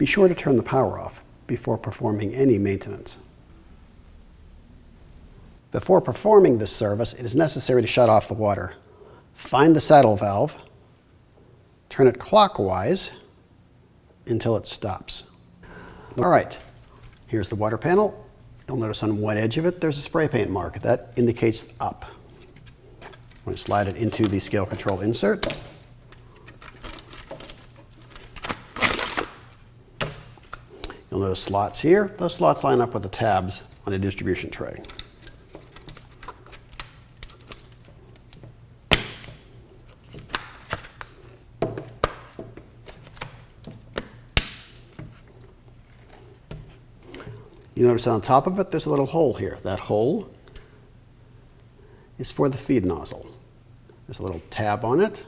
Be sure to turn the power off before performing any maintenance. Before performing this service, it is necessary to shut off the water. Find the saddle valve, turn it clockwise until it stops. All right, here's the water panel. You'll notice on one edge of it there's a spray paint mark. That indicates up. I'm going to slide it into the scale control insert. You'll notice slots here. Those slots line up with the tabs on a distribution tray. You notice on top of it there's a little hole here. That hole is for the feed nozzle. There's a little tab on it.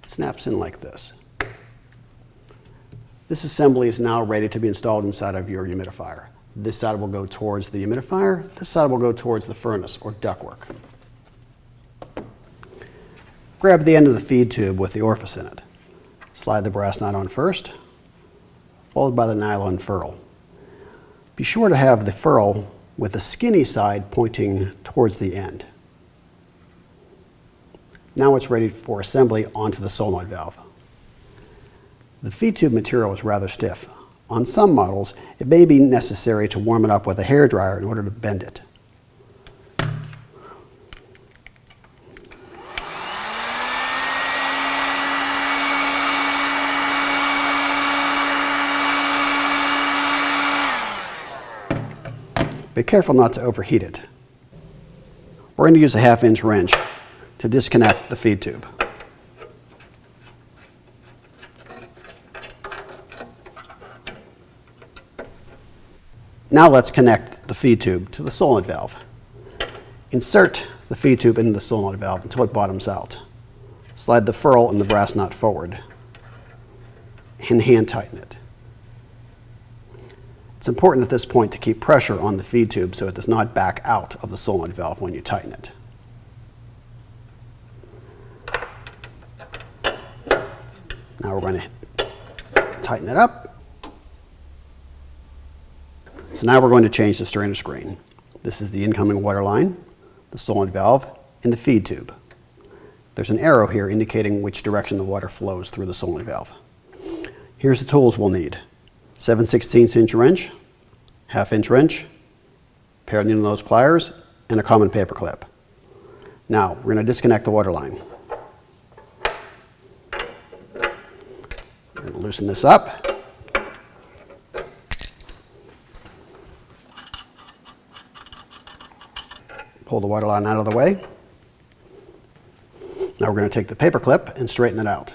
It snaps in like this. This assembly is now ready to be installed inside of your humidifier. This side will go towards the humidifier. This side will go towards the furnace or ductwork. Grab the end of the feed tube with the orifice in it. Slide the brass nut on first, followed by the nylon ferrule. Be sure to have the ferrule with the skinny side pointing towards the end. Now it's ready for assembly onto the solenoid valve. The feed tube material is rather stiff. On some models, it may be necessary to warm it up with a hairdryer in order to bend it. Be careful not to overheat it. We're going to use a 1/2-inch wrench to disconnect the feed tube. Now let's connect the feed tube to the solenoid valve. Insert the feed tube into the solenoid valve until it bottoms out. Slide the ferrule and the brass nut forward and hand tighten it. It's important at this point to keep pressure on the feed tube so it does not back out of the solenoid valve when you tighten it. Now we're going to tighten it up. So now we're going to change the strainer screen. This is the incoming water line, the solenoid valve, and the feed tube. There's an arrow here indicating which direction the water flows through the solenoid valve. Here's the tools we'll need. 7/16" wrench, 1/2-inch wrench, pair of needle nose pliers, and a common paper clip. Now we're going to disconnect the water line. We're going to loosen this up. Pull the water line out of the way. Now we're going to take the paper clip and straighten it out.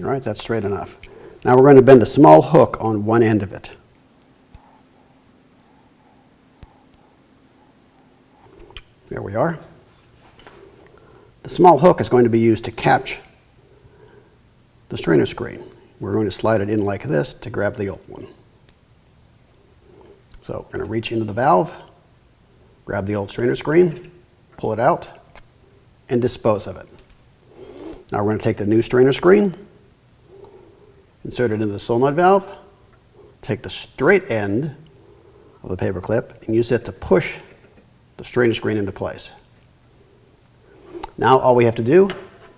All right, that's straight enough. Now we're going to bend a small hook on one end of it. There we are. The small hook is going to be used to catch the strainer screen. We're going to slide it in like this to grab the old one. So we're going to reach into the valve, grab the old strainer screen, pull it out, and dispose of it. Now we're going to take the new strainer screen, insert it into the solenoid valve, take the straight end of the paper clip and use it to push the strainer screen into place. Now all we have to do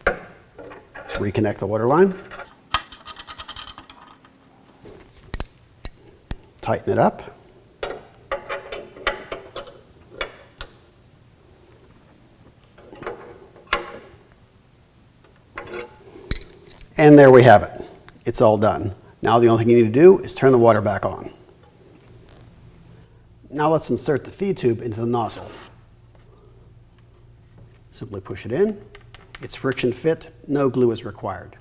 is reconnect the water line, tighten it up, and there we have it. It's all done. Now the only thing you need to do is turn the water back on. Now let's insert the feed tube into the nozzle. Simply push it in. It's friction fit, no glue is required.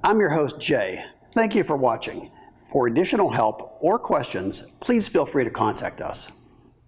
I'm your host, Jay. Thank you for watching. For additional help or questions, please feel free to contact us.